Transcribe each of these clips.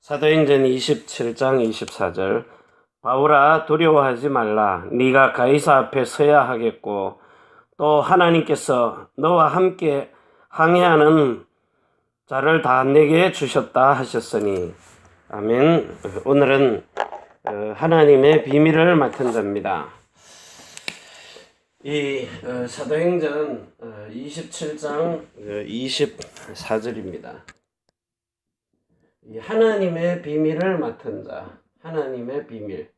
사도행전 27장 24절 바울아 두려워하지 말라. 네가 가이사 앞에 서야 하겠고 또 하나님께서 너와 함께 항해하는 자를 다 내게 주셨다 하셨으니. 아멘. 오늘은 하나님의 비밀을 맡은 자입니다. 이 사도행전 27장 24절입니다. 이 하나님의 비밀을 맡은 자, 하나님의 비밀.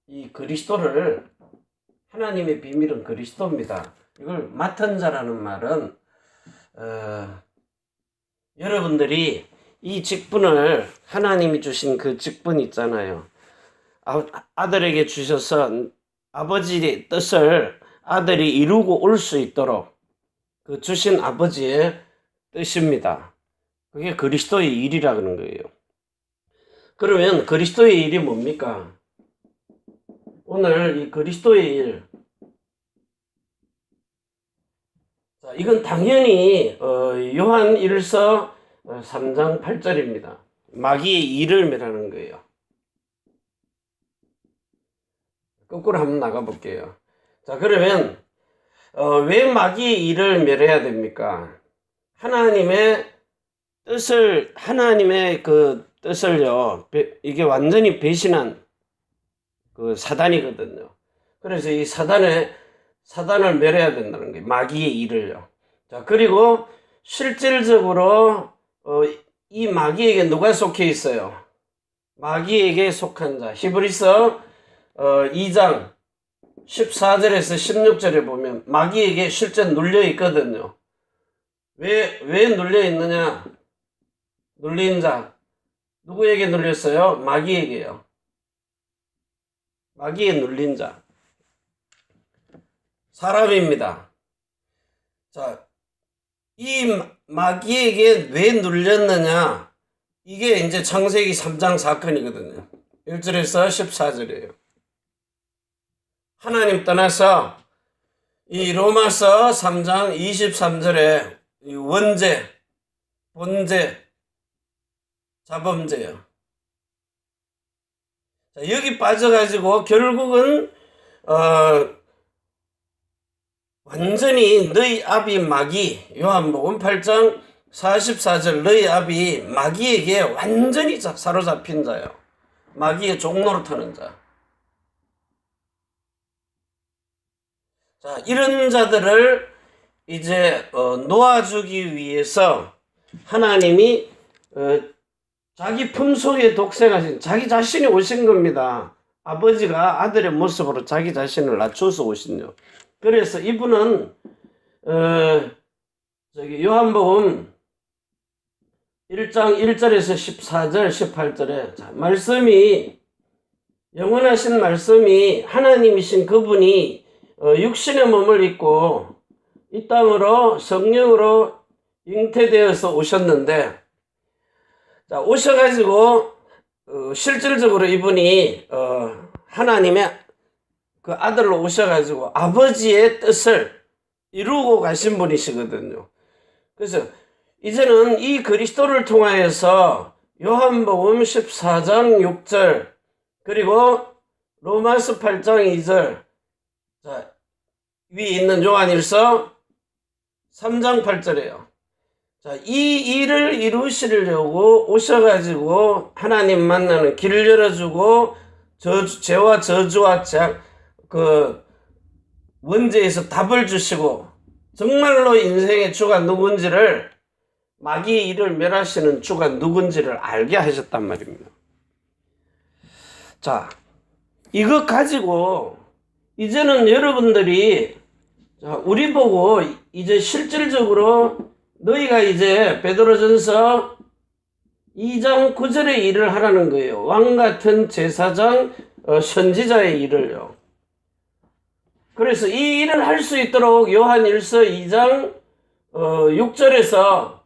이 그리스도를, 하나님의 비밀은 그리스도입니다. 이걸 맡은 자라는 말은 여러분들이 이 직분을, 하나님이 주신 그 직분 있잖아요. 아들에게 주셔서 아버지의 뜻을 아들이 이루고 올 수 있도록 그 주신 아버지의 뜻입니다. 그게 그리스도의 일이라 그러는 거예요. 그러면 그리스도의 일이 뭡니까? 오늘 이 그리스도의 일, 자, 이건 당연히 요한 1서 3장 8절입니다. 마귀의 일을 멸하는 거예요. 거꾸로 한번 나가볼게요. 자, 그러면 왜 마귀의 일을 멸해야 됩니까? 하나님의 뜻을, 하나님의 그 뜻을요, 이게 완전히 배신한 그 사단이거든요. 그래서 이 사단을 멸해야 된다는 거예요. 마귀의 일을요. 자, 그리고 실질적으로 이 마귀에게 누가 속해 있어요? 마귀에게 속한 자. 히브리서 2장 14절에서 16절에 보면 마귀에게 실제 눌려 있거든요. 왜 눌려 있느냐? 눌린 자. 누구에게 눌렸어요? 마귀에게요. 마귀에 눌린 자. 사람입니다. 자, 이 마귀에게 왜 눌렸느냐? 이게 이제 창세기 3장 사건이거든요. 1절에서 14절이에요. 하나님 떠나서 이 로마서 3장 23절에 이 원죄, 본죄, 자범죄요. 자, 여기 빠져가지고 결국은 완전히 너희 아비 마귀, 요한복음 8장 44절 너희 아비 마귀에게 완전히 사로잡힌 자요. 마귀의 종노릇하는 자. 자, 이런 자들을 이제 놓아주기 위해서 하나님이 자기 품속에 독생하신 자기 자신이 오신 겁니다. 아버지가 아들의 모습으로 자기 자신을 낮춰서 오신요. 그래서 이분은 요한복음 1장 1절에서 14절 18절에 자, 말씀이 영원하신 말씀이 하나님이신 그분이 육신의 몸을 입고 이 땅으로 성령으로 잉태되어서 오셨는데, 자, 오셔가지고 실질적으로 이분이 하나님의 그 아들로 오셔가지고 아버지의 뜻을 이루고 가신 분이시거든요. 그래서 이제는 이 그리스도를 통하여서 요한복음 14장 6절 그리고 로마서 8장 2절, 자, 위에 있는 요한일서 3장 8절이에요. 자, 이 일을 이루시려고 오셔가지고 하나님 만나는 길을 열어주고 죄와 저주와 그 원죄에서 답을 주시고 정말로 인생의 주가 누군지를, 마귀의 일을 멸하시는 주가 누군지를 알게 하셨단 말입니다. 자, 이거 가지고 이제는 여러분들이, 자, 우리 보고 이제 실질적으로 너희가 이제 베드로전서 2장 9절의 일을 하라는 거예요. 왕같은 제사장, 선지자의 일을요. 그래서 이 일을 할 수 있도록 요한 1서 2장 6절에서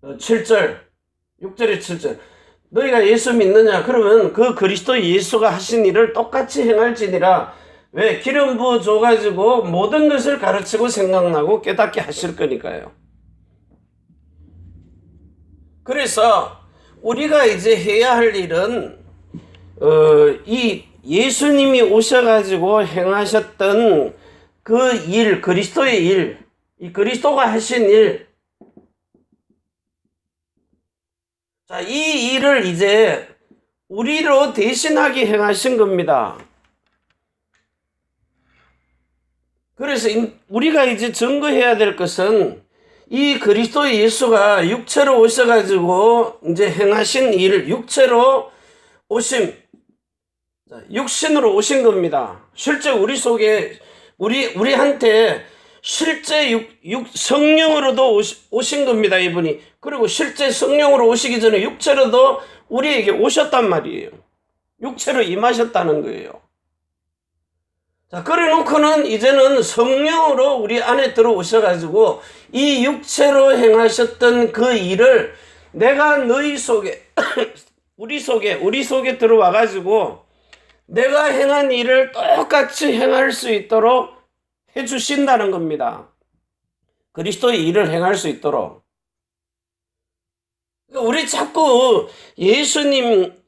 7절, 6절에 7절. 너희가 예수 믿느냐? 그러면 그 그리스도 예수가 하신 일을 똑같이 행할지니라. 왜? 기름 부어 줘가지고 모든 것을 가르치고 생각나고 깨닫게 하실 거니까요. 그래서 우리가 이제 해야 할 일은 이 예수님이 오셔가지고 행하셨던 그 일, 그리스도의 일, 이 그리스도가 하신 일, 자, 이 일을 이제 우리로 대신하게 행하신 겁니다. 그래서 우리가 이제 증거해야 될 것은 이 그리스도 예수가 육체로 오셔가지고 이제 행하신 일, 육체로 오심, 육신으로 오신 겁니다. 실제 우리 속에, 우리한테 실제 성령으로도 오신 겁니다, 이분이. 그리고 실제 성령으로 오시기 전에 육체로도 우리에게 오셨단 말이에요. 육체로 임하셨다는 거예요. 자, 그래 놓고는 이제는 성령으로 우리 안에 들어오셔가지고 이 육체로 행하셨던 그 일을 내가 너희 속에, 우리 속에 들어와가지고 내가 행한 일을 똑같이 행할 수 있도록 해주신다는 겁니다. 그리스도의 일을 행할 수 있도록. 우리 자꾸 예수님이라는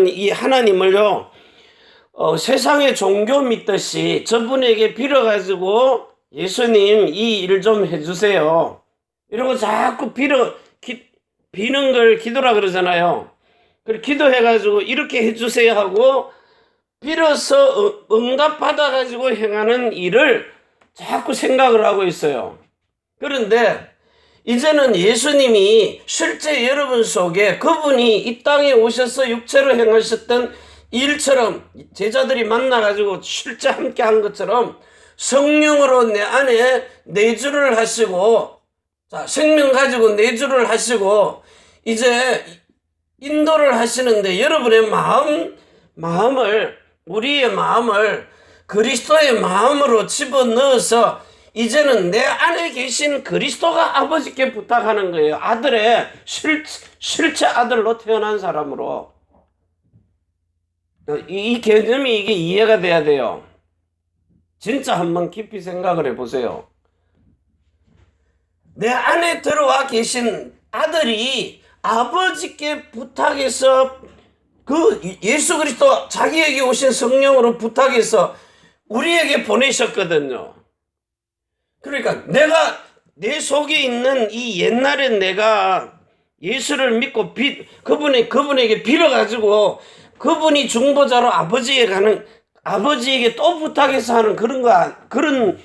이 하나님을요, 세상의 종교 믿듯이 저분에게 빌어가지고 예수님 이 일 좀 해주세요, 이러고 자꾸 비는 걸 기도라 그러잖아요. 그래, 기도해가지고 이렇게 해주세요 하고 빌어서 응답받아가지고 행하는 일을 자꾸 생각을 하고 있어요. 그런데 이제는 예수님이 실제 여러분 속에 그분이 이 땅에 오셔서 육체로 행하셨던 일처럼 제자들이 만나가지고 실제 함께 한 것처럼 성령으로 내 안에 내주를 하시고, 자, 생명 가지고 내주를 하시고 이제 인도를 하시는데 여러분의 우리의 마음을 그리스도의 마음으로 집어넣어서 이제는 내 안에 계신 그리스도가 아버지께 부탁하는 거예요. 아들의 실제 아들로 태어난 사람으로. 이 개념이 이게 이해가 돼야 돼요. 진짜 한번 깊이 생각을 해보세요. 내 안에 들어와 계신 아들이 아버지께 부탁해서 그 예수 그리스도 자기에게 오신 성령으로 부탁해서 우리에게 보내셨거든요. 그러니까 내 속에 있는 이 옛날에 내가 예수를 믿고 그분에게 빌어가지고 그분이 중보자로 아버지에게 또 부탁해서 하는 그런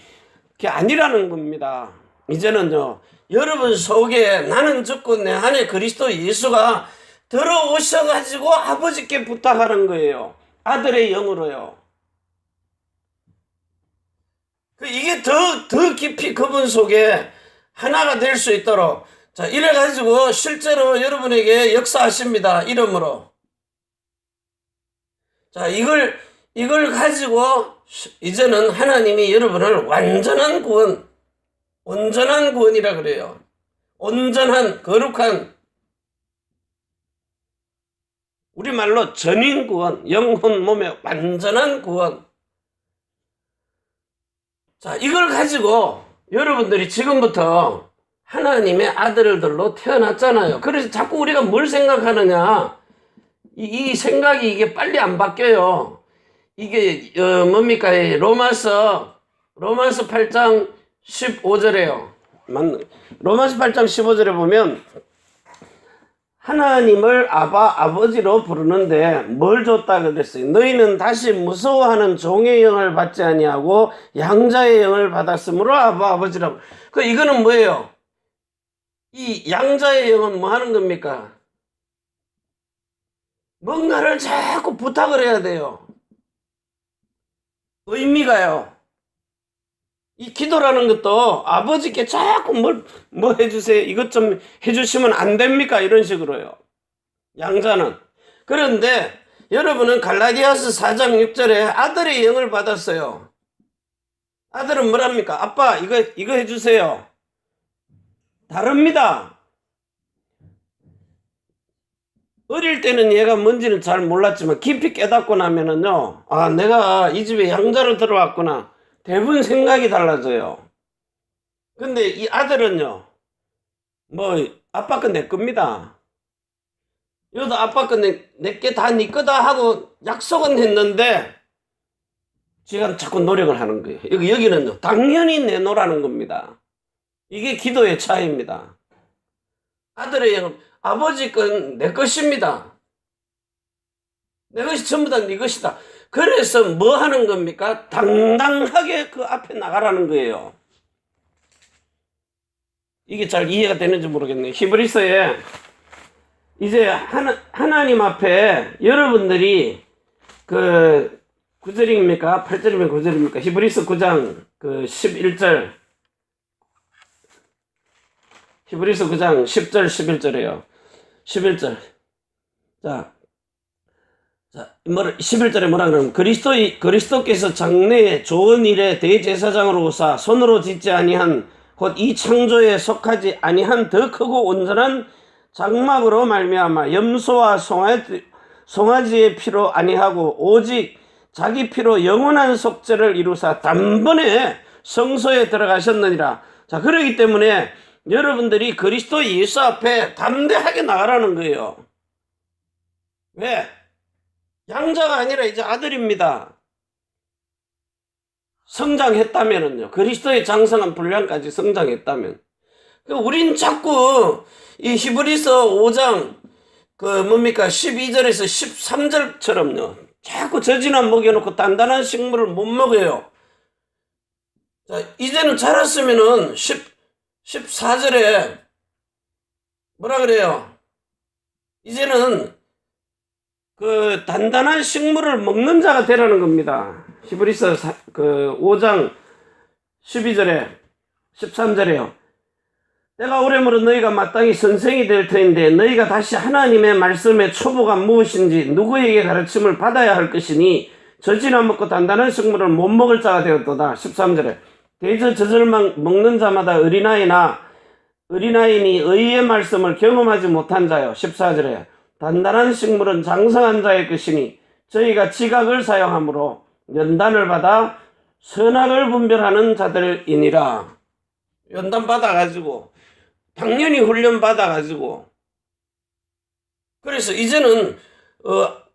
게 아니라는 겁니다. 이제는요, 여러분 속에 나는 죽고 내 안에 그리스도 예수가 들어오셔가지고 아버지께 부탁하는 거예요. 아들의 영으로요. 이게 더 깊이 그분 속에 하나가 될 수 있도록, 자, 이래가지고 실제로 여러분에게 역사하십니다. 이름으로. 자, 이걸 가지고 이제는 하나님이 여러분을 온전한 구원이라 그래요. 온전한, 거룩한, 우리말로 전인 구원, 영혼 몸의 완전한 구원. 자, 이걸 가지고 여러분들이 지금부터 하나님의 아들들로 태어났잖아요. 그래서 자꾸 우리가 뭘 생각하느냐, 이 생각이 이게 빨리 안 바뀌어요. 이게 뭡니까? 로마서 8장 15절에요. 로마서 8장 15절에 보면 하나님을 아버지로 부르는데 뭘 줬다 그랬어요. 너희는 다시 무서워하는 종의 영을 받지 아니하고 양자의 영을 받았으므로 아버지라고. 이거는 뭐예요? 이 양자의 영은 뭐 하는 겁니까? 뭔가를 자꾸 부탁을 해야 돼요. 의미가요. 이 기도라는 것도 아버지께 자꾸 뭐 해주세요, 이것 좀 해주시면 안 됩니까? 이런 식으로요. 양자는. 그런데 여러분은 갈라디아서 4장 6절에 아들의 영을 받았어요. 아들은 뭐랍니까? 아빠, 이거 해주세요. 다릅니다. 어릴 때는 얘가 뭔지는 잘 몰랐지만 깊이 깨닫고 나면은요, 아, 내가 이 집에 양자로 들어왔구나. 대부분 생각이 달라져요. 근데 이 아들은요, 뭐 아빠 거 내 겁니다. 이것도 아빠 거 내게 다 네 거다 하고 약속은 했는데 지금 자꾸 노력을 하는 거예요. 여기는 당연히 내놓으라는 겁니다. 이게 기도의 차이입니다. 아들의 영은 아버지 건 내 것입니다. 내 것이 전부 다 네 것이다. 그래서 뭐 하는 겁니까? 당당하게 그 앞에 나가라는 거예요. 이게 잘 이해가 되는지 모르겠네요. 히브리서에 이제 하나님 앞에 여러분들이 그 9절입니까? 8절이면 9절입니까? 히브리서 9장 그 11절 히브리서 9장 10절 11절이에요. 11절. 자, 11절에 뭐라 그러면 그리스도께서 장래에 좋은 일에 대제사장으로 오사 손으로 짓지 아니한 곧 이 창조에 속하지 아니한 더 크고 온전한 장막으로 말미암아 염소와 송아지의 피로 아니하고 오직 자기 피로 영원한 속죄를 이루사 단번에 성소에 들어가셨느니라. 자, 그러기 때문에 여러분들이 그리스도 예수 앞에 담대하게 나가라는 거예요. 왜? 양자가 아니라 이제 아들입니다. 성장했다면은요. 그리스도의 장성한 분량까지 성장했다면. 우린 자꾸 이 히브리서 5장 그 뭡니까 12절에서 13절처럼요. 자꾸 저지난 먹여놓고 단단한 식물을 못 먹어요. 자, 이제는 자랐으면은 14절에 뭐라 그래요? 이제는 그 단단한 식물을 먹는 자가 되라는 겁니다. 히브리서 그 5장 12절에 13절에요. 때가 오래므로 너희가 마땅히 선생이 될 터인데 너희가 다시 하나님의 말씀의 초보가 무엇인지 누구에게 가르침을 받아야 할 것이니 젖이나 먹고 단단한 식물을 못 먹을 자가 되었도다. 13절에 대저 젖을 먹는 자마다 어린아이니 의의 말씀을 경험하지 못한 자요. 14절에 단단한 식물은 장성한 자의 것이니 저희가 지각을 사용함으로 연단을 받아 선악을 분별하는 자들이니라. 연단 받아가지고 당연히 훈련 받아가지고 그래서 이제는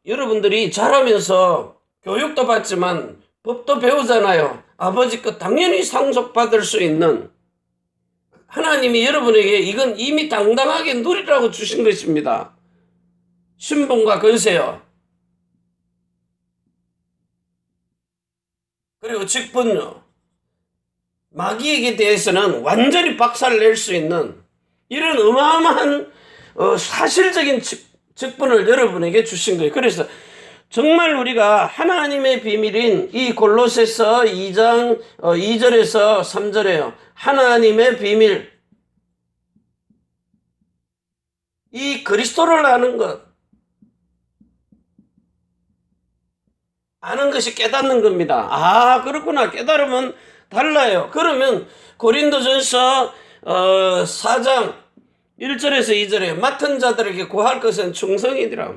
여러분들이 자라면서 교육도 받지만 법도 배우잖아요. 아버지 것 당연히 상속받을 수 있는 하나님이 여러분에게 이건 이미 당당하게 누리라고 주신 것입니다. 신분과 권세요. 그리고 직분요. 마귀에게 대해서는 완전히 박살을 낼 수 있는 이런 어마어마한 사실적인 직분을 여러분에게 주신 거예요. 그래서 정말 우리가 하나님의 비밀인 이 골로새서 2장 2절에서 3절에요. 하나님의 비밀, 이 그리스도를 아는 것, 아는 것이 깨닫는 겁니다. 아, 그렇구나. 깨달으면 달라요. 그러면 고린도전서 4장 1절에서 2절에 맡은 자들에게 구할 것은 충성이니라.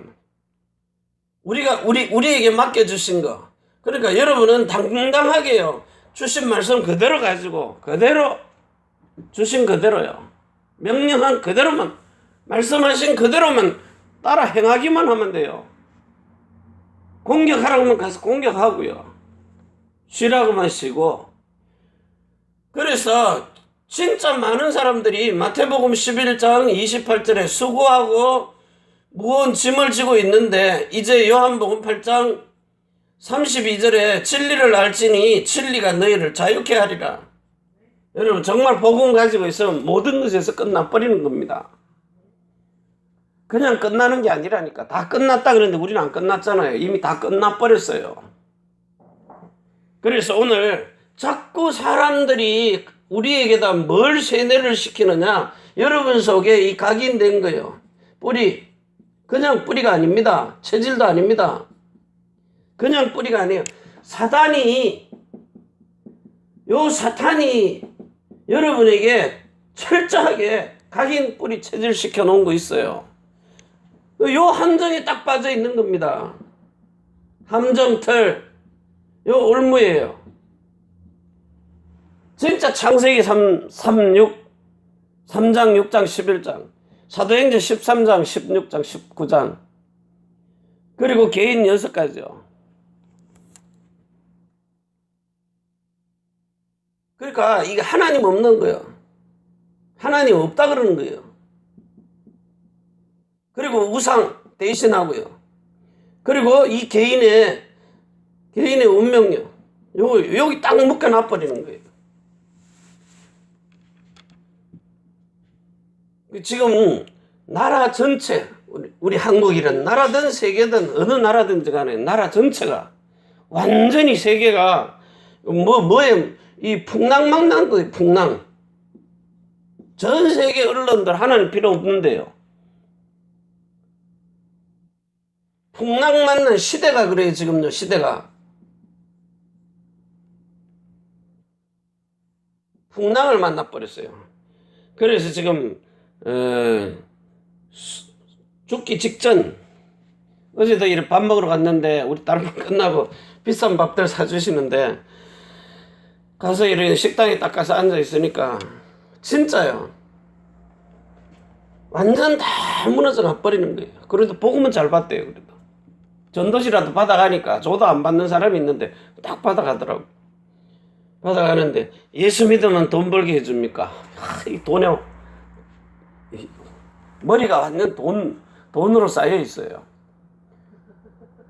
우리에게 맡겨주신 거. 그러니까 여러분은 당당하게요. 주신 말씀 그대로 가지고, 그대로, 주신 그대로요. 명령한 그대로만, 말씀하신 그대로만 따라 행하기만 하면 돼요. 공격하라고만 가서 공격하고요. 쉬라고만 쉬고. 그래서 진짜 많은 사람들이 마태복음 11장 28절에 수고하고 무거운 짐을 지고 있는데 이제 요한복음 8장 32절에 진리를 알지니 진리가 너희를 자유케 하리라. 여러분 정말 복음 가지고 있으면 모든 것에서 끝나버리는 겁니다. 그냥 끝나는 게 아니라니까. 다 끝났다 그러는데 우리는 안 끝났잖아요. 이미 다 끝나버렸어요. 그래서 오늘 자꾸 사람들이 우리에게다 뭘 세뇌를 시키느냐. 여러분 속에 이 각인된 거예요. 뿌리. 그냥 뿌리가 아닙니다. 체질도 아닙니다. 그냥 뿌리가 아니에요. 사탄이 여러분에게 철저하게 각인 뿌리 체질 시켜 놓은 거 있어요. 요 함정에 딱 빠져 있는 겁니다. 함정틀, 요 올무예요. 진짜 창세기 36 3장, 6장, 11장, 사도행전 13장, 16장, 19장, 그리고 개인 6가지요. 그러니까 이게 하나님 없는 거예요. 하나님 없다 그러는 거예요. 그리고 우상 대신하고요. 그리고 이 개인의 운명요. 여기 딱 묶어놔 버리는 거예요. 지금 나라 전체, 우리 한국이란 나라든 세계든 어느 나라든지 간에 나라 전체가 완전히 세계가 뭐에 이 풍랑망난 거예요. 풍랑. 전 세계 언론들 하나는 필요 없는데요. 풍랑맞는 시대가 그래요. 지금요. 시대가 풍랑을 만나버렸어요. 그래서 지금 죽기 직전, 어제도 이렇게 밥 먹으러 갔는데 우리 딸만 끝나고 비싼 밥들 사주시는데 가서 이렇게 식당에 딱 가서 앉아 있으니까 진짜요. 완전 다 무너져 가버리는 거예요. 그래도 복음은 잘 받대요. 그래도 전도지라도 받아가니까 저도 안 받는 사람이 있는데 딱 받아가더라고. 받아가는데 예수 믿으면 돈 벌게 해줍니까? 이 돈에 머리가 완전 돈으로 쌓여 있어요.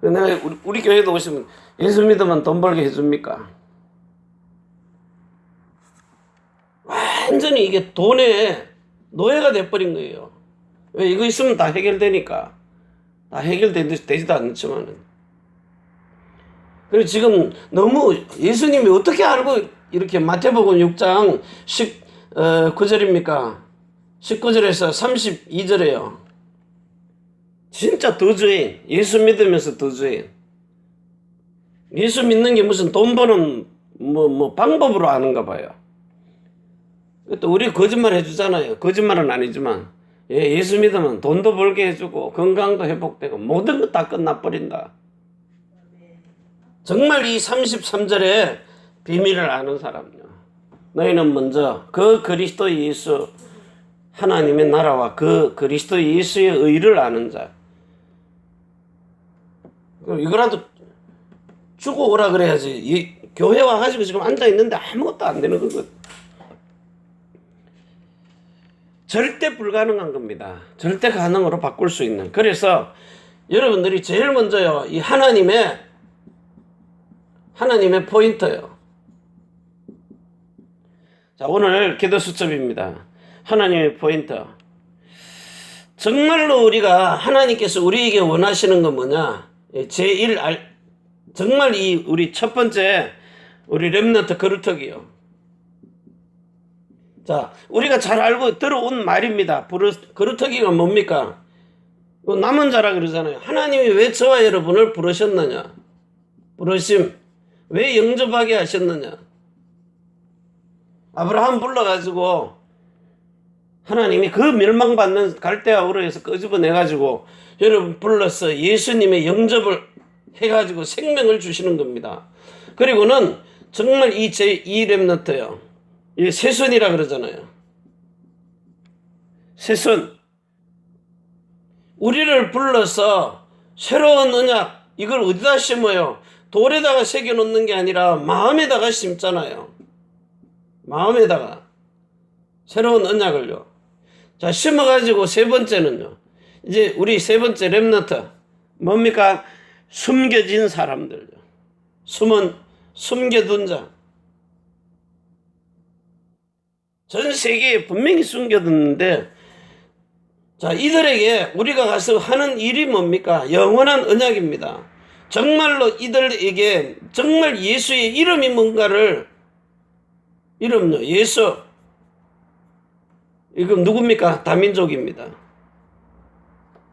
내가 우리 교회도 오시면 예수 믿으면 돈 벌게 해줍니까? 완전히 이게 돈의 노예가 돼버린 거예요. 왜? 이거 있으면 다 해결되니까. 다 해결되지도 않지만은. 그리고 지금 너무 예수님이 어떻게 알고 이렇게 마태복음 6장 19절입니까? 19절에서 32절에요. 진짜 더주인. 예수 믿으면서 더주인. 예수 믿는 게 무슨 돈 버는 방법으로 아는가 봐요. 또 우리 거짓말 해주잖아요. 거짓말은 아니지만 예수 믿으면 돈도 벌게 해주고 건강도 회복되고 모든 것 다 끝나버린다. 정말 이 33절에 비밀을 아는 사람요. 너희는 먼저 그 그리스도 예수 하나님의 나라와 그 그리스도 예수의 의를 아는 자. 이거라도 주고 오라 그래야지. 교회 와가지고 지금 앉아있는데 아무것도 안 되는 거거든. 절대 불가능한 겁니다. 절대 가능으로 바꿀 수 있는. 그래서 여러분들이 제일 먼저요, 이 하나님의 포인트예요. 자, 오늘 기도 수첩입니다. 하나님의 포인트. 정말로 우리가 하나님께서 우리에게 원하시는 건 뭐냐? 정말 우리 첫 번째 우리 렘넌트 거루터기요. 자, 우리가 잘 알고 들어온 말입니다. 거루터기가 뭡니까? 남은 자라 그러잖아요. 하나님이 왜 저와 여러분을 부르셨느냐? 부르심. 왜 영접하게 하셨느냐? 아브라함 불러가지고 하나님이 그 멸망받는 갈대아 우르에서 끄집어내가지고 여러분 불러서 예수님의 영접을 해가지고 생명을 주시는 겁니다. 그리고는 정말 이 렘넌트요. 이 새손이라 그러잖아요. 새손. 우리를 불러서 새로운 언약, 이걸 어디다 심어요? 돌에다가 새겨놓는 게 아니라 마음에다가 심잖아요. 마음에다가. 새로운 언약을요. 자, 심어가지고 세 번째는요. 이제 우리 세 번째 렘넌트. 뭡니까? 숨겨진 사람들요. 숨겨둔 자. 전 세계에 분명히 숨겨뒀는데, 자, 이들에게 우리가 가서 하는 일이 뭡니까? 영원한 언약입니다. 정말로 이들에게 정말 예수의 이름이 뭔가를, 이름요, 예수. 이거 누굽니까? 다민족입니다.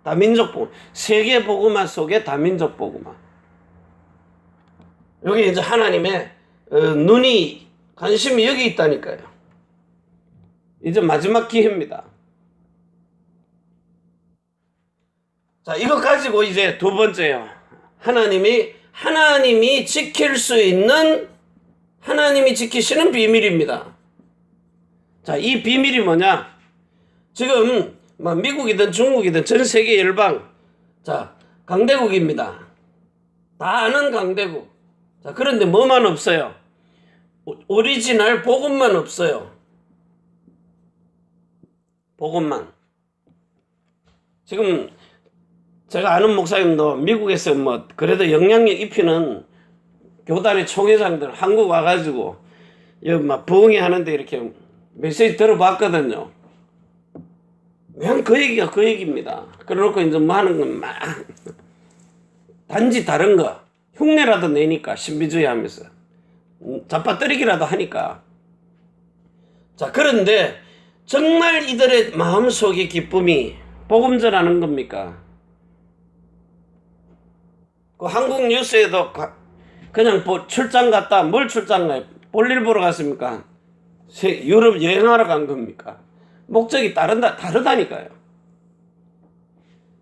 다민족 복음. 세계 복음화 속에 다민족 복음화. 여기 이제 하나님의 눈이, 관심이 여기 있다니까요. 이제 마지막 기회입니다. 자, 이거 가지고 이제 두 번째요. 하나님이 지킬 수 있는, 하나님이 지키시는 비밀입니다. 자, 이 비밀이 뭐냐? 지금 뭐 미국이든 중국이든 전 세계 열방, 자, 강대국입니다. 다 아는 강대국. 자, 그런데 뭐만 없어요? 오리지널 복음만 없어요. 복음만. 지금 제가 아는 목사님도 미국에서 뭐 그래도 영향력 입히는 교단의 총회장들 한국 와가지고 여기 막 부흥회 하는데 이렇게 메시지 들어봤거든요. 그냥 그 얘기가 그 얘기입니다. 그래놓고 이제 뭐 하는 건 막 단지 다른 거 흉내라도 내니까 신비주의 하면서 잡아뜨리기라도 하니까. 자, 그런데 정말 이들의 마음속의 기쁨이 복음 전하는 겁니까? 그 한국 뉴스에도 그냥 출장 갔다, 뭘 출장 가요? 볼일 보러 갔습니까? 유럽 여행하러 간 겁니까? 목적이 다르다니까요.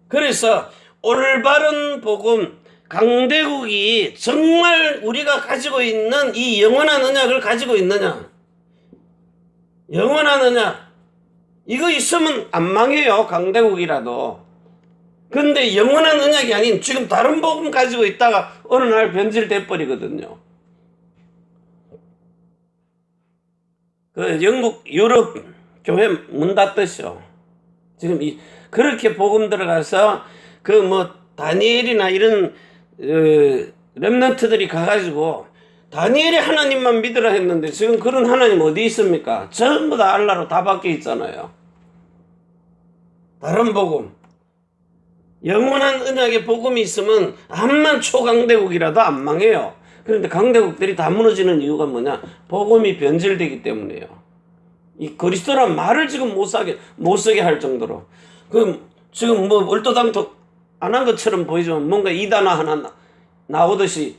그래서 올바른 복음, 강대국이 정말 우리가 가지고 있는 이 영원한 언약을 가지고 있느냐? 영원한 언약. 이거 있으면 안 망해요, 강대국이라도. 근데 영원한 언약이 아닌 지금 다른 복음 가지고 있다가 어느 날 변질돼 버리거든요. 그 영국 유럽 교회 문 닫듯이요. 지금 그렇게 복음 들어가서 그 뭐 다니엘이나 이런 렘넌트들이 가가지고 다니엘이 하나님만 믿으라 했는데 지금 그런 하나님 어디 있습니까? 전부 다 알라로 다 바뀌어 있잖아요. 다른 복음. 영원한 언약의 복음이 있으면 암만 초강대국이라도 안 망해요. 그런데 강대국들이 다 무너지는 이유가 뭐냐? 복음이 변질되기 때문이에요. 이 그리스도란 말을 지금 못 쓰게 할 정도로. 지금 뭐 얼토당토 안 한 것처럼 보이지만 뭔가 이단화 하나 나오듯이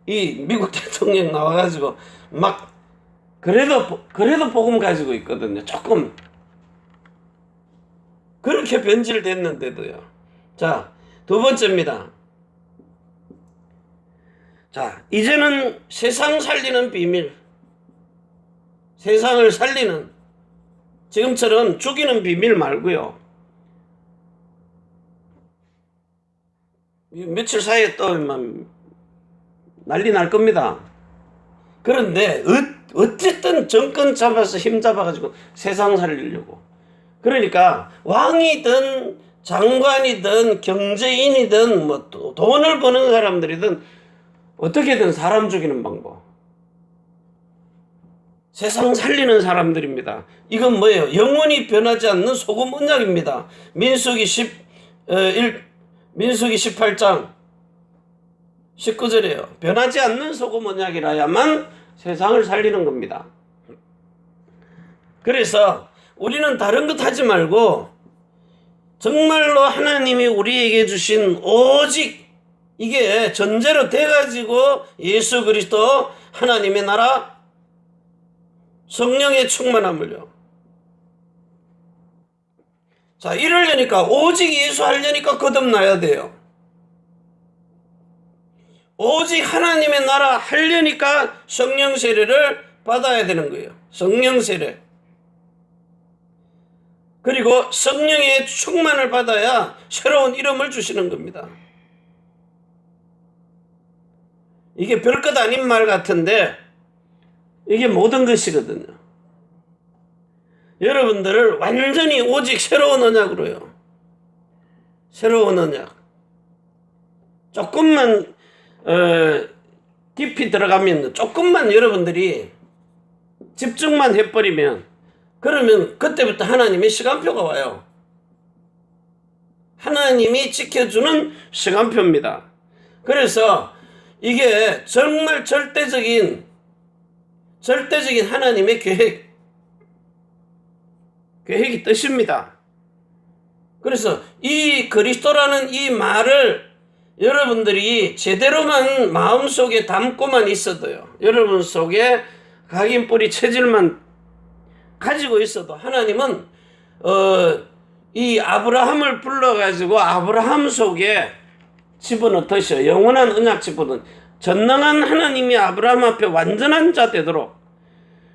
이 미국 대통령 나와가지고 막 그래도 복음 가지고 있거든요. 조금 그렇게 변질됐는데도요. 자, 두 번째입니다. 자, 이제는 세상 살리는 비밀, 세상을 살리는, 지금처럼 죽이는 비밀 말고요. 며칠 사이에 또 난리 날 겁니다. 그런데 어쨌든 정권 잡아서 힘 잡아가지고 세상 살리려고. 그러니까 왕이든 장관이든 경제인이든 뭐 돈을 버는 사람들이든 어떻게든 사람 죽이는 방법. 세상 살리는 사람들입니다. 이건 뭐예요? 영원히 변하지 않는 소금 언약입니다. 민수기 18장 19절이에요. 변하지 않는 소금 언약이라야만 세상을 살리는 겁니다. 그래서 우리는 다른 것 하지 말고 정말로 하나님이 우리에게 주신 오직 이게 전제로 돼가지고 예수 그리스도 하나님의 나라 성령의 충만함을요. 자, 이러려니까 오직 예수 하려니까 거듭나야 돼요. 오직 하나님의 나라 하려니까 성령 세례를 받아야 되는 거예요. 성령 세례. 그리고 성령의 충만을 받아야 새로운 이름을 주시는 겁니다. 이게 별것 아닌 말 같은데 이게 모든 것이거든요. 여러분들을 완전히 오직 새로운 언약으로요. 새로운 언약. 조금만 깊이 들어가면 조금만 여러분들이 집중만 해버리면 그러면 그때부터 하나님의 시간표가 와요. 하나님이 지켜주는 시간표입니다. 그래서 이게 정말 절대적인 하나님의 계획이 뜻입니다. 그래서 이 그리스도라는 이 말을 여러분들이 제대로만 마음속에 담고만 있어도요. 여러분 속에 각인뿌리 체질만 가지고 있어도 하나님은 이 아브라함을 불러가지고 아브라함 속에 집어넣듯이요. 영원한 언약 집어넣은 전능한 하나님이 아브라함 앞에 완전한 자 되도록.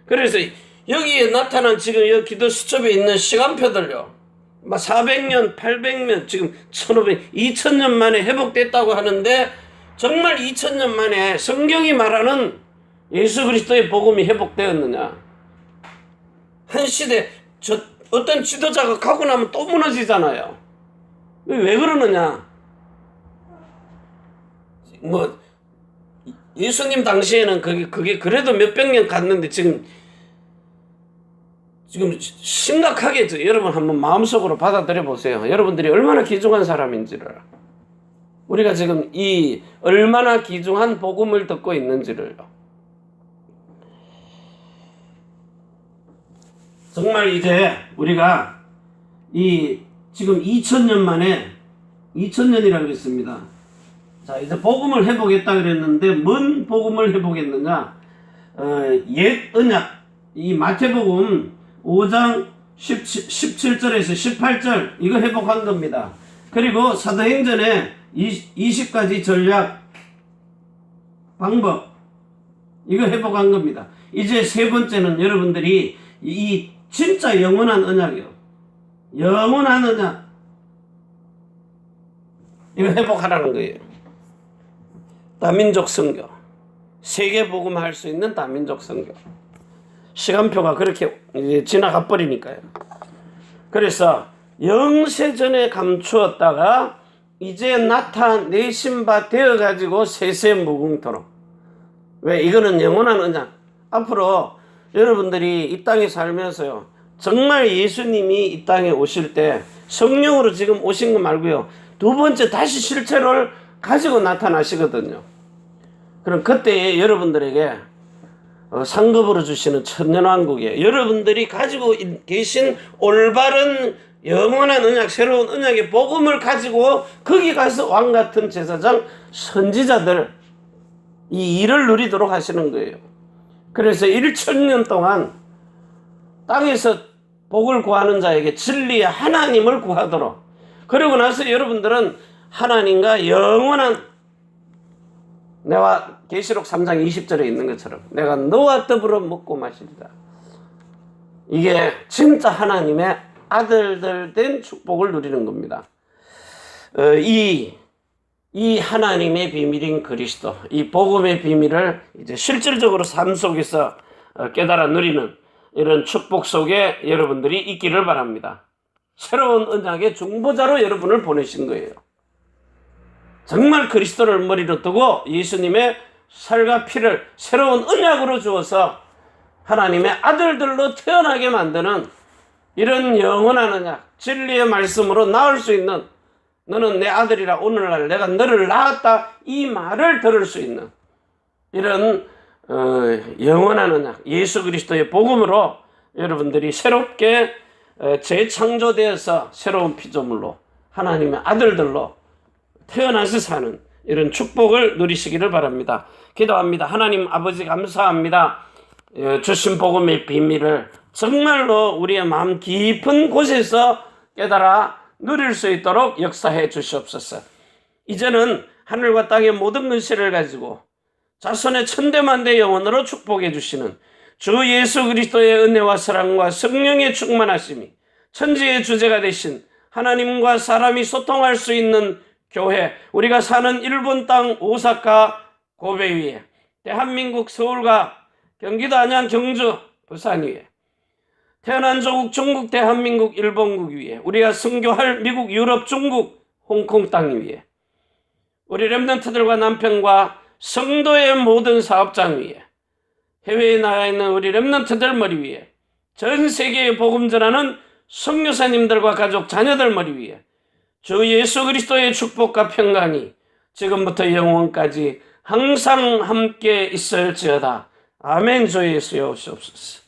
그래서 여기에 나타난 지금 여기 기도 수첩에 있는 시간표들요. 막 400년, 800년, 지금 1500, 2000년 만에 회복됐다고 하는데 정말 2000년 만에 성경이 말하는 예수 그리스도의 복음이 회복되었느냐? 한 시대 어떤 지도자가 가고 나면 또 무너지잖아요. 왜 그러느냐? 뭐 예수님 당시에는 그게 그래도 몇백 년 갔는데 지금 심각하게 여러분 한번 마음속으로 받아들여 보세요. 여러분들이 얼마나 귀중한 사람인지를, 우리가 지금 이 얼마나 귀중한 복음을 듣고 있는지를. 정말 이제 우리가 이 지금 2000년 만에 2000년이라고 그랬습니다. 자, 이제 복음을 회복했다 그랬는데 뭔 복음을 회복했느냐? 옛 언약, 이 마태복음 5장 17절에서 18절 이거 회복한 겁니다. 그리고 사도행전에 20가지 전략 방법 이거 회복한 겁니다. 이제 세 번째는 여러분들이 이 진짜 영원한 언약이요. 영원한 언약 이거 회복하라는 거예요. 다민족 선교, 세계 복음할 수 있는 다민족 선교. 시간표가 그렇게 지나가 버리니까요. 그래서 영세전에 감추었다가 이제 나타내신 바 되어가지고 세세무궁토록. 왜? 이거는 영원한 언약. 앞으로 여러분들이 이 땅에 살면서요, 정말 예수님이 이 땅에 오실 때 성령으로 지금 오신 거 말고요, 두 번째 다시 실체를 가지고 나타나시거든요. 그럼 그때 여러분들에게 상급으로 주시는 천년왕국에 여러분들이 가지고 계신 올바른 영원한 언약, 새로운 언약의 복음을 가지고 거기 가서 왕같은 제사장 선지자들 이 일을 누리도록 하시는 거예요. 그래서 1000년 동안 땅에서 복을 구하는 자에게 진리의 하나님을 구하도록, 그러고 나서 여러분들은 하나님과 영원한, 내가 계시록 3장 20절에 있는 것처럼 내가 너와 더불어 먹고 마시리라. 이게 진짜 하나님의 아들들 된 축복을 누리는 겁니다. 이 하나님의 비밀인 그리스도, 이 복음의 비밀을 이제 실질적으로 삶 속에서 깨달아 누리는 이런 축복 속에 여러분들이 있기를 바랍니다. 새로운 언약의 중보자로 여러분을 보내신 거예요. 정말 그리스도를 머리로 두고 예수님의 살과 피를 새로운 언약으로 주어서 하나님의 아들들로 태어나게 만드는 이런 영원한 언약, 진리의 말씀으로 낳을 수 있는, 너는 내 아들이라 오늘날 내가 너를 낳았다, 이 말을 들을 수 있는 이런 영원한 언약, 예수 그리스도의 복음으로 여러분들이 새롭게 재창조되어서 새로운 피조물로 하나님의 아들들로 태어나서 사는 이런 축복을 누리시기를 바랍니다. 기도합니다. 하나님 아버지 감사합니다. 주신 복음의 비밀을 정말로 우리의 마음 깊은 곳에서 깨달아 누릴 수 있도록 역사해 주시옵소서. 이제는 하늘과 땅의 모든 근세를 가지고 자손의 천대만대 영혼으로 축복해 주시는 주 예수 그리스도의 은혜와 사랑과 성령의 충만하심이 천지의 주제가 되신 하나님과 사람이 소통할 수 있는 교회, 우리가 사는 일본 땅 오사카 고베 위에, 대한민국 서울과 경기도 안양 경주 부산 위에, 태어난 조국 중국 대한민국 일본국 위에, 우리가 선교할 미국 유럽 중국 홍콩 땅 위에, 우리 렘넌트들과 남편과 성도의 모든 사업장 위에, 해외에 나가 있는 우리 렘넌트들 머리 위에, 전 세계에 복음 전하는 선교사님들과 가족 자녀들 머리 위에 주 예수 그리스도의 축복과 평강이 지금부터 영원까지 항상 함께 있을지어다. 아멘. 주 예수여 오시옵소서.